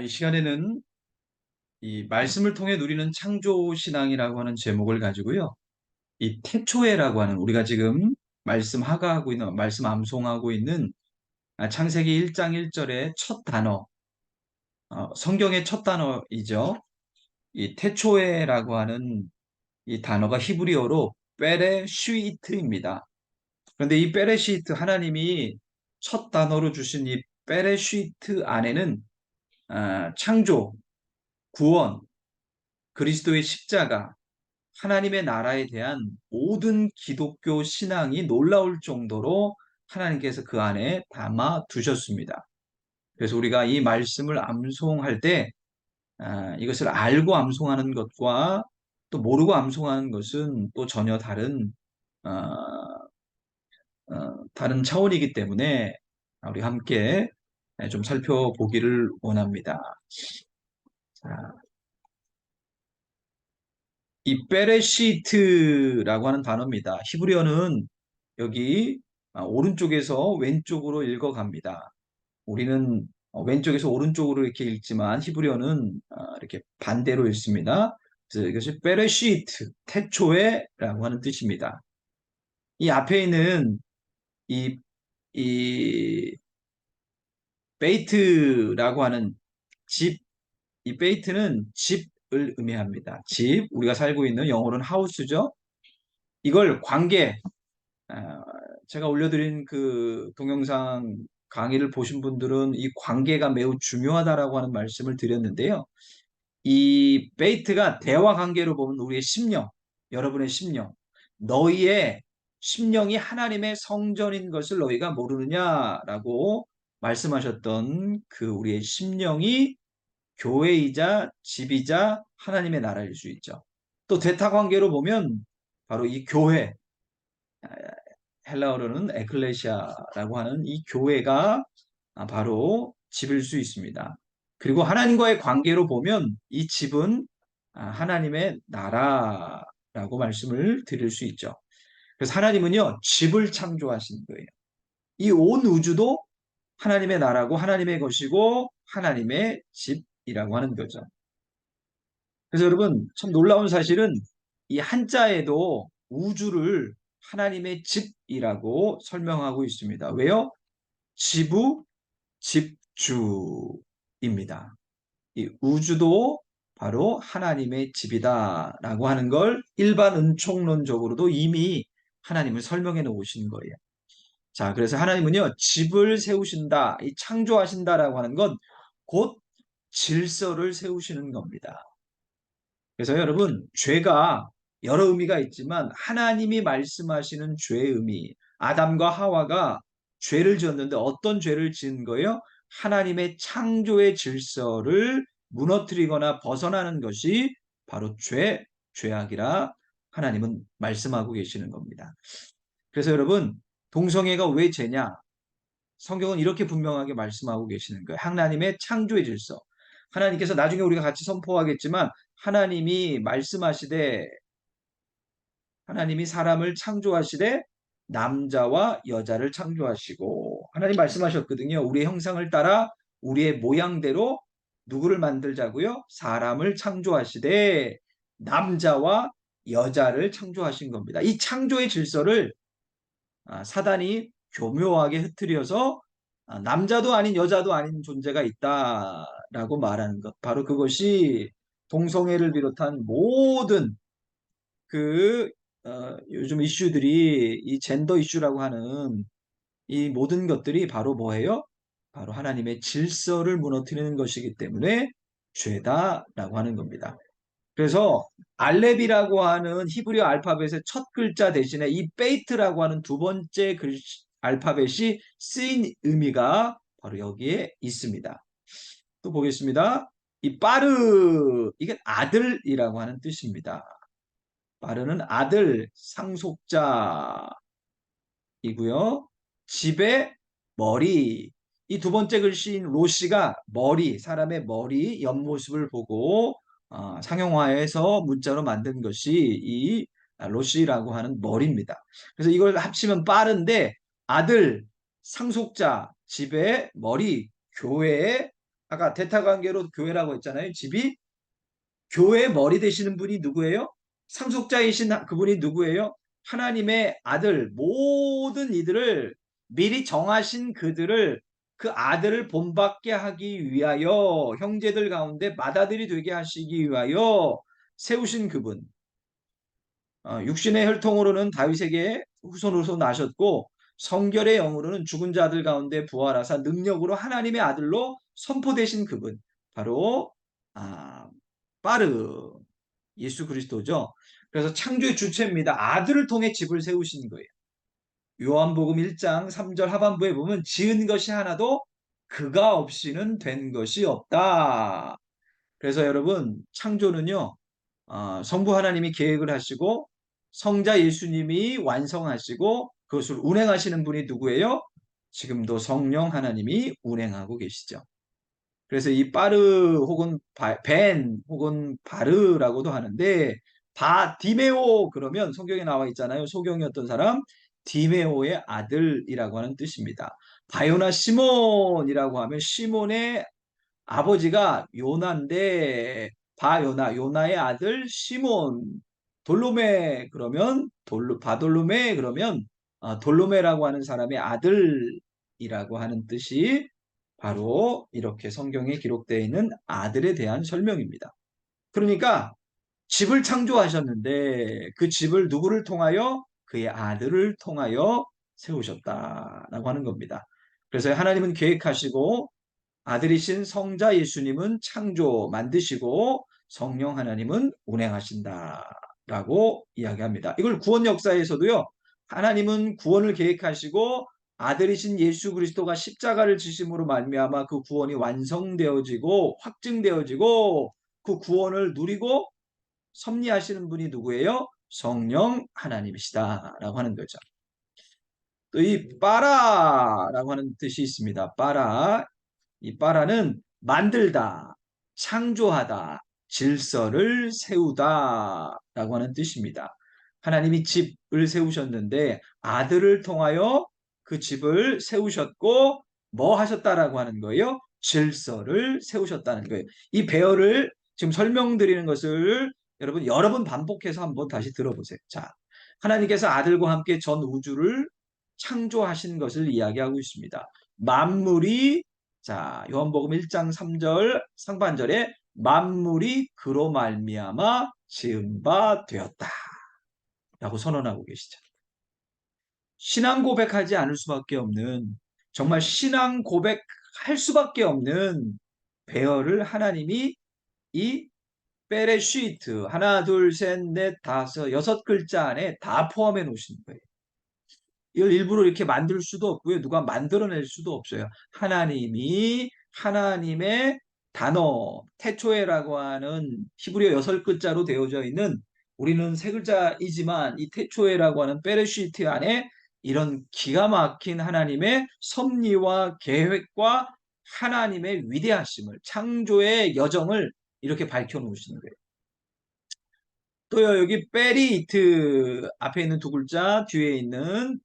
이 시간에는 이 말씀을 통해 누리는 창조 신앙이라고 하는 제목을 가지고요. 이 태초에라고 하는 우리가 지금 말씀 하가하고 있는 말씀 암송하고 있는 창세기 1장 1절의 첫 단어, 성경의 첫 단어이죠. 이 태초에라고 하는 이 단어가 히브리어로 베레쉬트입니다. 그런데 이 베레쉬트 하나님이 첫 단어로 주신 이 베레쉬트 안에는 창조, 구원, 그리스도의 십자가, 하나님의 나라에 대한 모든 기독교 신앙이 놀라울 정도로 하나님께서 그 안에 담아 두셨습니다. 그래서 우리가 이 말씀을 암송할 때 이것을 알고 암송하는 것과 또 모르고 암송하는 것은 또 전혀 어, 다른 차원이기 때문에 우리 함께 좀 살펴보기를 원합니다. 자, 이 베레시트라고 하는 단어입니다. 히브리어는 여기 오른쪽에서 왼쪽으로 읽어갑니다. 우리는 왼쪽에서 오른쪽으로 이렇게 읽지만 히브리어는 이렇게 반대로 읽습니다. 그래서 이것이 베레시트, 태초에라고 하는 뜻입니다. 이 앞에 있는 이, 이 베이트라고 하는 집, 이 베이트는 집을 의미합니다. 집, 우리가 살고 있는 영어로는 하우스죠. 이걸 관계, 아, 제가 올려드린 그 동영상 강의를 보신 분들은 이 관계가 매우 중요하다라고 하는 말씀을 드렸는데요. 이 베이트가 대화 관계로 보면 우리의 심령, 여러분의 심령, 너희의 심령이 하나님의 성전인 것을 너희가 모르느냐라고 말씀하셨던 그 우리의 심령이 교회이자 집이자 하나님의 나라일 수 있죠. 또 대타 관계로 보면 바로 이 교회, 헬라어로는 에클레시아라고 하는 이 교회가 바로 집일 수 있습니다. 그리고 하나님과의 관계로 보면 이 집은 하나님의 나라라고 말씀을 드릴 수 있죠. 그래서 하나님은요, 집을 창조하신 거예요. 이 온 우주도 하나님의 나라고 하나님의 것이고 하나님의 집이라고 하는 거죠. 그래서 여러분, 참 놀라운 사실은 이 한자에도 우주를 하나님의 집이라고 설명하고 있습니다. 왜요? 지부, 집주입니다. 이 우주도 바로 하나님의 집이다라고 하는 걸 일반 은총론적으로도 이미 하나님을 설명해 놓으신 거예요. 자, 그래서 하나님은요, 집을 세우신다, 이 창조하신다라고 하는 건 곧 질서를 세우시는 겁니다. 그래서 여러분, 죄가 여러 의미가 있지만 하나님이 말씀하시는 죄의 의미, 아담과 하와가 죄를 지었는데 어떤 죄를 지은 거예요? 하나님의 창조의 질서를 무너뜨리거나 벗어나는 것이 바로 죄악이라 하나님은 말씀하고 계시는 겁니다. 그래서 여러분, 동성애가 왜 죄냐? 성경은 이렇게 분명하게 말씀하고 계시는 거예요. 하나님의 창조의 질서. 하나님께서 나중에 우리가 같이 선포하겠지만 하나님이 말씀하시되 하나님이 사람을 창조하시되 남자와 여자를 창조하시고 하나님 말씀하셨거든요. 우리의 형상을 따라 우리의 모양대로 누구를 만들자고요? 사람을 창조하시되 남자와 여자를 창조하신 겁니다. 이 창조의 질서를 사단이 교묘하게 흐트려서 남자도 아닌 여자도 아닌 존재가 있다라고 말하는 것. 바로 그것이 동성애를 비롯한 모든 그 요즘 이슈들이 이 젠더 이슈라고 하는 이 모든 것들이 바로 뭐예요? 바로 하나님의 질서를 무너뜨리는 것이기 때문에 죄다라고 하는 겁니다. 그래서 알렙이라고 하는 히브리어 알파벳의 첫 글자 대신에 이 베이트라고 하는 두 번째 알파벳이 쓰인 의미가 바로 여기에 있습니다. 또 보겠습니다. 이 빠르, 이게 아들이라고 하는 뜻입니다. 빠르는 아들, 상속자이고요. 집의 머리. 이 두 번째 글씨인 로시가 머리, 사람의 머리, 옆모습을 보고 상용화해서 문자로 만든 것이 이 로시라고 하는 머리입니다. 그래서 이걸 합치면 빠른데 아들, 상속자, 집의 머리, 교회의 아까 대타관계로 교회라고 했잖아요. 집이 교회 머리 되시는 분이 누구예요? 상속자이신 그분이 누구예요? 하나님의 아들. 모든 이들을 미리 정하신 그들을 그 아들을 본받게 하기 위하여 형제들 가운데 맏아들이 되게 하시기 위하여 세우신 그분. 육신의 혈통으로는 다윗에게 후손으로서 나셨고 성결의 영으로는 죽은 자들 가운데 부활하사 능력으로 하나님의 아들로 선포되신 그분. 바로 아, 빠르 예수 그리스도죠. 그래서 창조의 주체입니다. 아들을 통해 집을 세우신 거예요. 요한복음 1장 3절 하반부에 보면 지은 것이 하나도 그가 없이는 된 것이 없다. 그래서 여러분 창조는요. 성부 하나님이 계획을 하시고 성자 예수님이 완성하시고 그것을 운행하시는 분이 누구예요? 지금도 성령 하나님이 운행하고 계시죠. 그래서 이 빠르 혹은 벤 혹은 바르라고도 하는데 디메오 그러면 성경에 나와 있잖아요. 소경이었던 사람 디메오의 아들이라고 하는 뜻입니다. 바요나 시몬이라고 하면 시몬의 아버지가 요나인데 요나의 아들 시몬. 돌로메 그러면 바돌로메 그러면 돌로메라고 하는 사람의 아들이라고 하는 뜻이 바로 이렇게 성경에 기록되어 있는 아들에 대한 설명입니다. 그러니까 집을 창조하셨는데 그 집을 누구를 통하여? 그의 아들을 통하여 세우셨다라고 하는 겁니다. 그래서 하나님은 계획하시고 아들이신 성자 예수님은 창조 만드시고 성령 하나님은 운행하신다라고 이야기합니다. 이걸 구원 역사에서도요. 하나님은 구원을 계획하시고 아들이신 예수 그리스도가 십자가를 지심으로 말미암아 그 구원이 완성되어지고 확증되어지고 그 구원을 누리고 섭리하시는 분이 누구예요? 성령 하나님이시다라고 하는 거죠. 또 이 빠라라고 하는 뜻이 있습니다. 빠라. 이 빠라는 만들다, 창조하다, 질서를 세우다 라고 하는 뜻입니다. 하나님이 집을 세우셨는데 아들을 통하여 그 집을 세우셨고 뭐 하셨다라고 하는 거예요? 질서를 세우셨다는 거예요. 이 배열을 지금 설명드리는 것을 여러분 여러 번 반복해서 한번 다시 들어보세요. 자, 하나님께서 아들과 함께 전 우주를 창조하신 것을 이야기하고 있습니다. 만물이 요한복음 1장 3절 상반절에 만물이 그로 말미암아 지은 바 되었다 라고 선언하고 계시죠. 신앙 고백하지 않을 수밖에 없는 정말 신앙 고백할 수밖에 없는 배열을 하나님이 이 베레시트 하나 둘 셋 넷 다섯 여섯 글자 안에 다 포함해 놓으신 거예요. 이걸 일부러 이렇게 만들 수도 없고요. 누가 만들어낼 수도 없어요. 하나님이 하나님의 단어 태초에라고 하는 히브리어 여섯 글자로 되어져 있는 우리는 세 글자이지만 이 태초에라고 하는 베레시트 안에 이런 기가 막힌 하나님의 섭리와 계획과 하나님의 위대하심을 창조의 여정을 이렇게 밝혀 놓으시는 거예요. 또요 여기 베리이트 앞에 있는 두 글자 뒤에 있는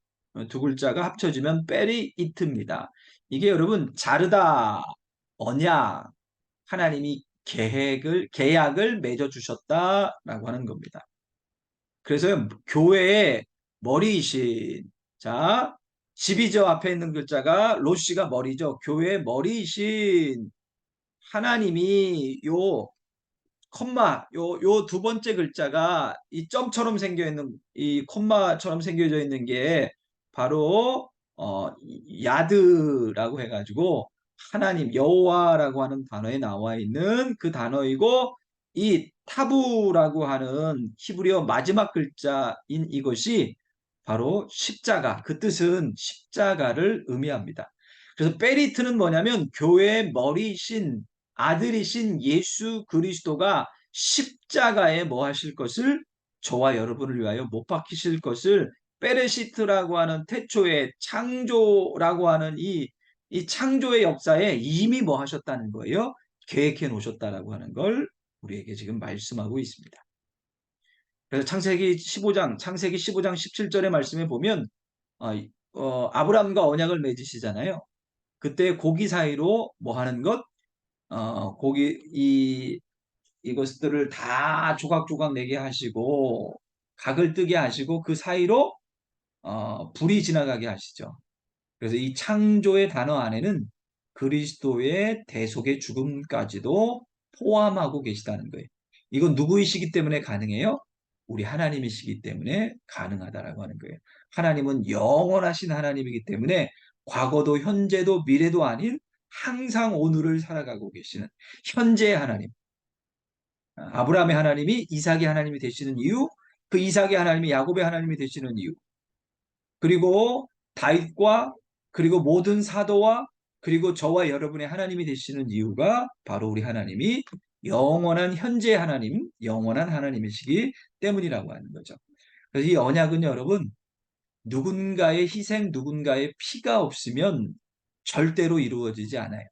두 글자가 합쳐지면 베리이트입니다. 이게 여러분 자르다 언약 하나님이 계약을 맺어 주셨다라고 하는 겁니다. 그래서 교회의 머리이신 집이죠 앞에 있는 글자가 로시가 머리죠. 교회의 머리이신 하나님이 요 두 번째 글자가 이 점처럼 생겨 있는 이 콤마처럼 생겨져 있는 게 바로 야드라고 해가지고 하나님 여호와라고 하는 단어에 나와 있는 그 단어이고 이 타부라고 하는 히브리어 마지막 글자인 이것이 바로 십자가 그 뜻은 십자가를 의미합니다. 그래서 베리트는 뭐냐면 교회의 머리이신 아들이신 예수 그리스도가 십자가에 뭐 하실 것을 저와 여러분을 위하여 못 박히실 것을 베레시트라고 하는 태초의 창조라고 하는 이 창조의 역사에 이미 뭐 하셨다는 거예요? 계획해 놓으셨다라고 하는 걸 우리에게 지금 말씀하고 있습니다. 그래서 창세기 15장 17절의 말씀에 보면 아브람과 언약을 맺으시잖아요. 그때 고기 사이로 뭐 하는 것? 고기 이것들을 다 조각조각 내게 하시고 각을 뜨게 하시고 그 사이로 불이 지나가게 하시죠. 그래서 이 창조의 단어 안에는 그리스도의 대속의 죽음까지도 포함하고 계시다는 거예요. 이건 누구이시기 때문에 가능해요? 우리 하나님이시기 때문에 가능하다라고 하는 거예요. 하나님은 영원하신 하나님이기 때문에 과거도 현재도 미래도 아닌 항상 오늘을 살아가고 계시는 현재의 하나님. 아브라함의 하나님이 이삭의 하나님이 되시는 이유, 그 이삭의 하나님이 야곱의 하나님이 되시는 이유, 그리고 다윗과 그리고 모든 사도와 그리고 저와 여러분의 하나님이 되시는 이유가 바로 우리 하나님이 영원한 현재 하나님, 영원한 하나님이시기 때문이라고 하는 거죠. 그래서 이 언약은 여러분 누군가의 희생, 누군가의 피가 없으면 절대로 이루어지지 않아요.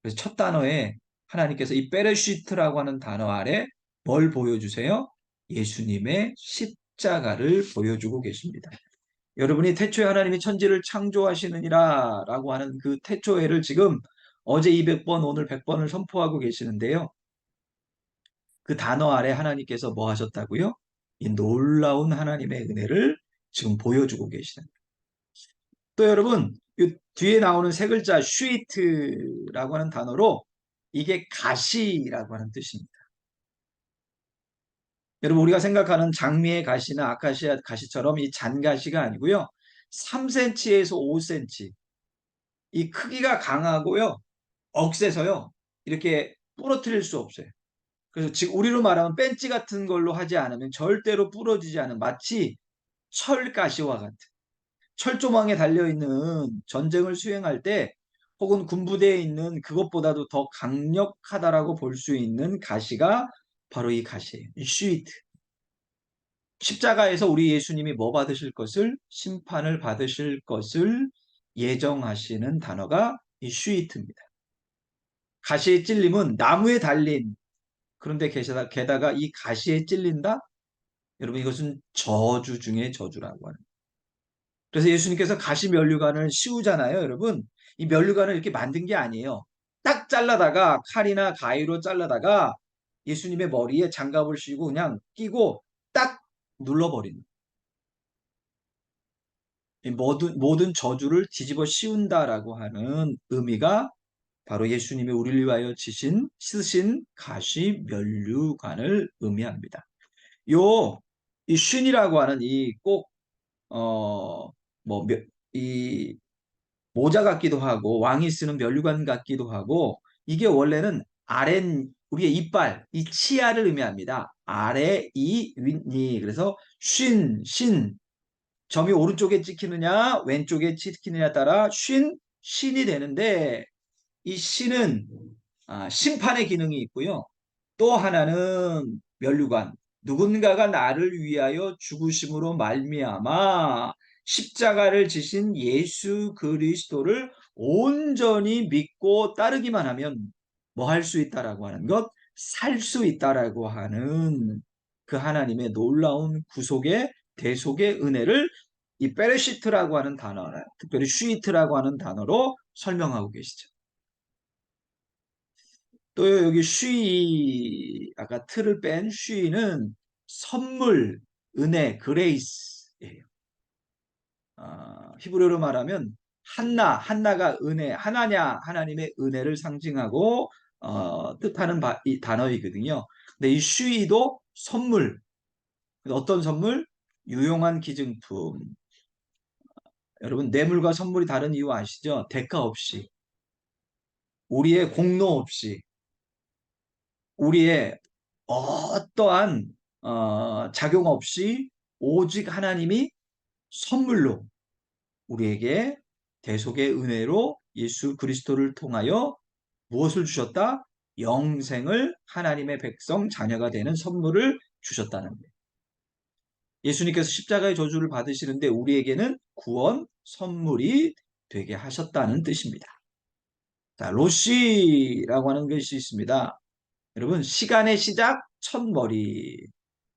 그래서 첫 단어에 하나님께서 이 베레시트라고 하는 단어 아래 뭘 보여주세요? 예수님의 십자가를 보여주고 계십니다. 여러분이 태초에 하나님이 천지를 창조하시느니라 라고 하는 그 태초회를 지금 어제 200번 오늘 100번을 선포하고 계시는데요. 그 단어 아래 하나님께서 뭐 하셨다고요? 이 놀라운 하나님의 은혜를 지금 보여주고 계시는. 또 여러분 이 뒤에 나오는 세 글자 슈이트라고 하는 단어로 이게 가시라고 하는 뜻입니다. 여러분 우리가 생각하는 장미의 가시나 아카시아 가시처럼 이 잔가시가 아니고요. 3cm에서 5cm 이 크기가 강하고요. 억세서요. 이렇게 부러뜨릴 수 없어요. 그래서 지금 우리로 말하면 벤치 같은 걸로 하지 않으면 절대로 부러지지 않은 마치 철가시와 같은 철조망에 달려있는 전쟁을 수행할 때 혹은 군부대에 있는 그것보다도 더 강력하다라고 볼 수 있는 가시가 바로 이 가시예요. 이 슈이트. 십자가에서 우리 예수님이 뭐 받으실 것을 심판을 받으실 것을 예정하시는 단어가 이 슈이트입니다. 가시의 찔림은 나무에 달린 그런데 게다가 이 가시에 찔린다? 여러분 이것은 저주 중에 저주라고 하는. 그래서 예수님께서 가시 면류관을 씌우잖아요, 여러분. 이 면류관을 이렇게 만든 게 아니에요. 딱 잘라다가 칼이나 가위로 잘라다가 예수님의 머리에 장갑을 씌우고 그냥 끼고 딱 눌러버리는. 모든 저주를 뒤집어 씌운다라고 하는 의미가 바로 예수님이 우리를 위하여 쓰신 가시 면류관을 의미합니다. 이 쉰이라고 하는 이 꼭, 이 모자 같기도 하고, 왕이 쓰는 면류관 같기도 하고, 이게 원래는 우리의 이빨, 이 치아를 의미합니다. 아래, 이, 윗니. 그래서 신. 점이 오른쪽에 찍히느냐, 왼쪽에 찍히느냐에 따라 신이 되는데, 이 신은 심판의 기능이 있고요. 또 하나는 면류관. 누군가가 나를 위하여 죽으심으로 말미암아 십자가를 지신 예수 그리스도를 온전히 믿고 따르기만 하면 뭐 할 수 있다라고 하는 것, 살 수 있다라고 하는 그 하나님의 놀라운 구속의 대속의 은혜를 이 베레시트라고 하는 단어, 특별히 슈이트라고 하는 단어로 설명하고 계시죠. 또 여기 아까 틀을 뺀 쉬는 선물, 은혜, 그레이스예요. 히브리어로 말하면 한나가 은혜, 하나님의 은혜를 상징하고 뜻하는 이 단어이거든요. 근데 이 쉬도 선물, 어떤 선물? 유용한 기증품. 여러분 뇌물과 선물이 다른 이유 아시죠? 대가 없이, 우리의 공로 없이, 우리의 어떠한 작용 없이 오직 하나님이 선물로 우리에게 대속의 은혜로 예수 그리스도를 통하여 무엇을 주셨다? 영생을 하나님의 백성 자녀가 되는 선물을 주셨다는 거예요. 예수님께서 십자가의 저주를 받으시는데 우리에게는 구원 선물이 되게 하셨다는 뜻입니다. 자, 로시라고 하는 것이 있습니다. 여러분 시간의 시작 첫머리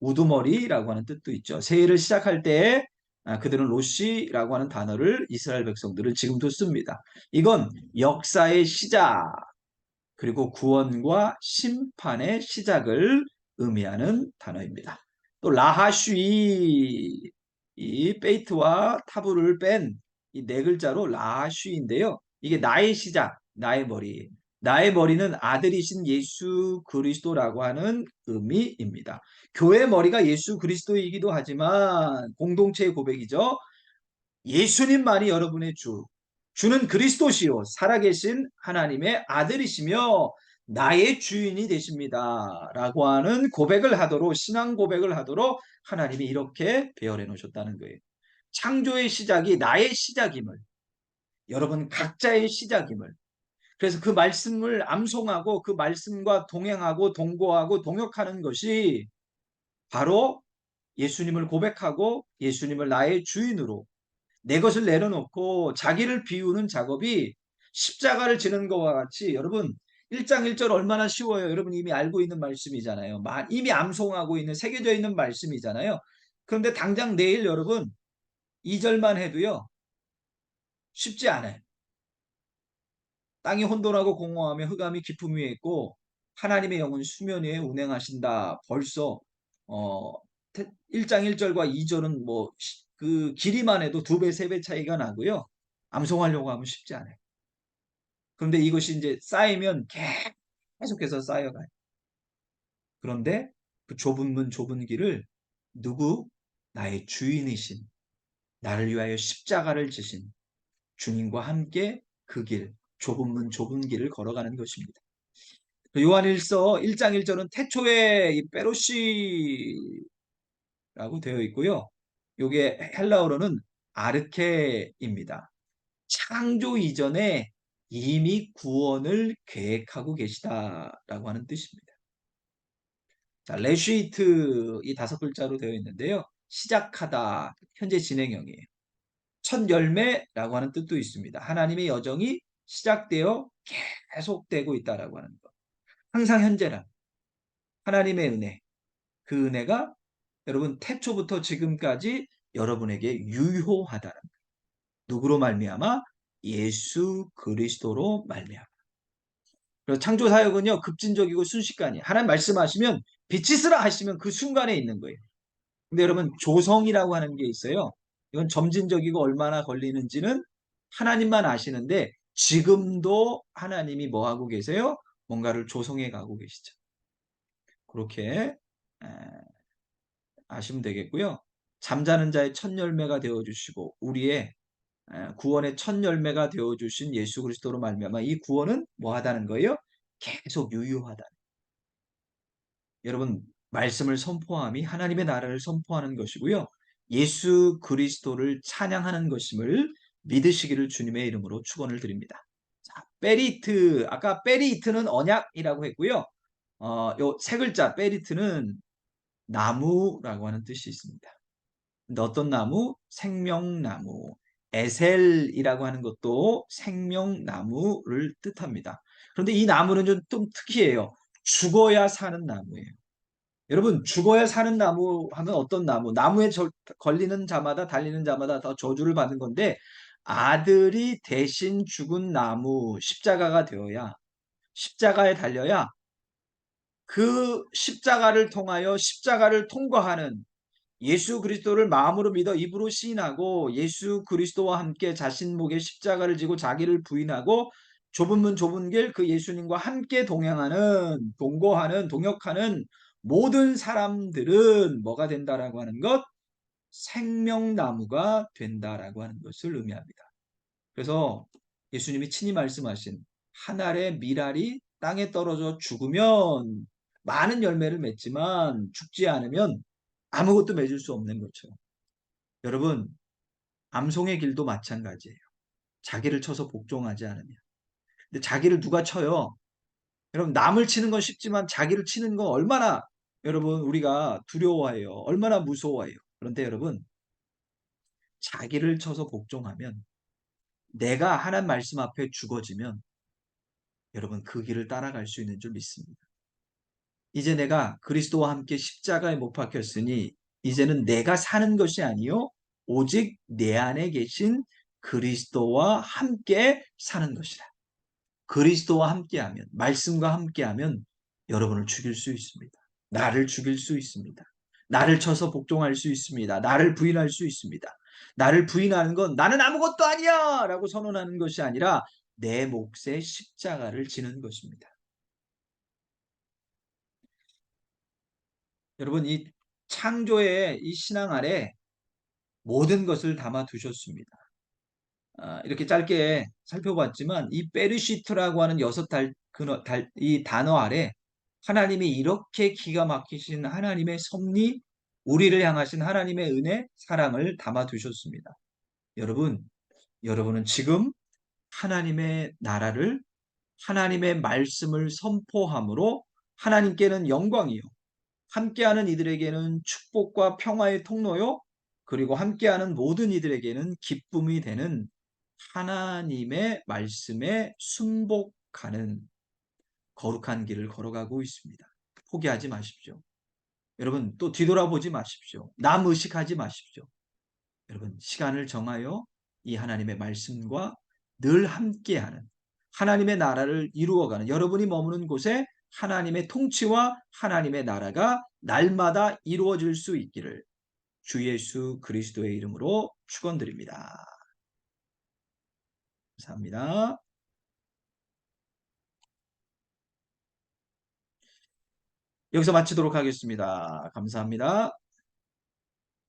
우두머리라고 하는 뜻도 있죠. 새해를 시작할 때 그들은 로시라고 하는 단어를 이스라엘 백성들은 지금도 씁니다. 이건 역사의 시작 그리고 구원과 심판의 시작을 의미하는 단어입니다. 또 라하슈이, 이 페이트와 타부를 뺀 이 네 글자로 라하슈인데요. 이게 나의 시작, 나의 머리. 나의 머리는 아들이신 예수 그리스도라고 하는 의미입니다. 교회 머리가 예수 그리스도이기도 하지만 공동체의 고백이죠. 예수님만이 여러분의 주. 주는 그리스도시요 살아계신 하나님의 아들이시며 나의 주인이 되십니다. 라고 하는 고백을 하도록, 신앙 고백을 하도록 하나님이 이렇게 배열해 놓으셨다는 거예요. 창조의 시작이 나의 시작임을, 여러분 각자의 시작임을, 그래서 그 말씀을 암송하고 그 말씀과 동행하고 동거하고 동역하는 것이 바로 예수님을 고백하고 예수님을 나의 주인으로 내 것을 내려놓고 자기를 비우는 작업이 십자가를 지는 것과 같이, 여러분 1장 1절 얼마나 쉬워요. 여러분 이미 알고 있는 말씀이잖아요. 이미 암송하고 있는, 새겨져 있는 말씀이잖아요. 그런데 당장 내일 여러분 2절만 해도요 쉽지 않아요. 땅이 혼돈하고 공허하며 흑암이 깊음 위에 있고 하나님의 영은 수면 위에 운행하신다. 벌써 어 1장 1절과 2절은 뭐 그 길이만 해도 2배, 3배 차이가 나고요. 암송하려고 하면 쉽지 않아요. 그런데 이것이 이제 쌓이면 계속해서 쌓여가요. 그런데 그 좁은 문, 좁은 길을 누구? 나의 주인이신, 나를 위하여 십자가를 지신 주님과 함께 그 길, 좁은 문, 좁은 길을 걸어가는 것입니다. 요한일서 1장 1절은 태초에 이 페로시라고 되어 있고요. 이게 헬라어로는 아르케입니다. 창조 이전에 이미 구원을 계획하고 계시다라고 하는 뜻입니다. 자, 레쉬이트 이 5글자로 되어 있는데요. 시작하다, 현재 진행형이에요. 첫 열매라고 하는 뜻도 있습니다. 하나님의 여정이 시작되어 계속되고 있다라고 하는 것. 항상 현재란 하나님의 은혜, 그 은혜가 여러분 태초부터 지금까지 여러분에게 유효하다는 것. 누구로 말미암아? 예수 그리스도로 말미암아. 그래서 창조 사역은요 급진적이고 순식간이에요. 하나님 말씀하시면 빛이 있으라 하시면 그 순간에 있는 거예요. 근데 여러분 조성이라고 하는 게 있어요. 이건 점진적이고 얼마나 걸리는지는 하나님만 아시는데 지금도 하나님이 뭐 하고 계세요? 뭔가를 조성해 가고 계시죠. 그렇게 아시면 되겠고요. 잠자는 자의 첫 열매가 되어 주시고 우리의 구원의 첫 열매가 되어 주신 예수 그리스도로 말미암아 이 구원은 뭐 하다는 거예요? 계속 유효하다. 여러분 말씀을 선포함이 하나님의 나라를 선포하는 것이고요. 예수 그리스도를 찬양하는 것임을 믿으시기를 주님의 이름으로 축원을 드립니다. 자, 베리트, 아까 베리트는 언약이라고 했고요. 요 세 글자 베리트는 나무라고 하는 뜻이 있습니다. 근데 어떤 나무? 생명나무. 에셀이라고 하는 것도 생명나무를 뜻합니다. 그런데 이 나무는 좀 특이해요. 죽어야 사는 나무예요. 여러분 죽어야 사는 나무 하면 어떤 나무? 나무에 걸리는 자마다 달리는 자마다 더 저주를 받는 건데 아들이 대신 죽은 나무 십자가가 되어야 십자가에 달려야 그 십자가를 통하여 십자가를 통과하는 예수 그리스도를 마음으로 믿어 입으로 시인하고 예수 그리스도와 함께 자신 목에 십자가를 지고 자기를 부인하고 좁은 문 좁은 길 그 예수님과 함께 동행하는 동거하는 동역하는 모든 사람들은 뭐가 된다라고 하는 것? 생명나무가 된다라고 하는 것을 의미합니다. 그래서 예수님이 친히 말씀하신 한 알의 밀알이 땅에 떨어져 죽으면 많은 열매를 맺지만 죽지 않으면 아무것도 맺을 수 없는 것처럼 여러분 암송의 길도 마찬가지예요. 자기를 쳐서 복종하지 않으면. 근데 자기를 누가 쳐요? 여러분 남을 치는 건 쉽지만 자기를 치는 건 얼마나 여러분 우리가 두려워해요. 얼마나 무서워해요. 그런데 여러분 자기를 쳐서 복종하면 내가 하나님 말씀 앞에 죽어지면 여러분 그 길을 따라갈 수 있는 줄 믿습니다. 이제 내가 그리스도와 함께 십자가에 못 박혔으니 이제는 내가 사는 것이 아니요 오직 내 안에 계신 그리스도와 함께 사는 것이라. 그리스도와 함께하면, 말씀과 함께하면 여러분을 죽일 수 있습니다. 나를 죽일 수 있습니다. 나를 쳐서 복종할 수 있습니다. 나를 부인할 수 있습니다. 나를 부인하는 건 나는 아무것도 아니야! 라고 선언하는 것이 아니라 내 몫의 십자가를 지는 것입니다. 여러분, 이 창조의 이 신앙 아래 모든 것을 담아 두셨습니다. 이렇게 짧게 살펴봤지만 이 베르시트라고 하는 이 단어 아래 하나님이 이렇게 기가 막히신 하나님의 섭리, 우리를 향하신 하나님의 은혜, 사랑을 담아 두셨습니다. 여러분, 여러분은 지금 하나님의 나라를, 하나님의 말씀을 선포함으로 하나님께는 영광이요, 함께하는 이들에게는 축복과 평화의 통로요, 그리고 함께하는 모든 이들에게는 기쁨이 되는 하나님의 말씀에 순복하는 거룩한 길을 걸어가고 있습니다. 포기하지 마십시오. 여러분, 또 뒤돌아보지 마십시오. 남 의식하지 마십시오. 여러분, 시간을 정하여 이 하나님의 말씀과 늘 함께하는 하나님의 나라를 이루어가는, 여러분이 머무는 곳에 하나님의 통치와 하나님의 나라가 날마다 이루어질 수 있기를 주 예수 그리스도의 이름으로 축원드립니다. 감사합니다. 여기서 마치도록 하겠습니다. 감사합니다.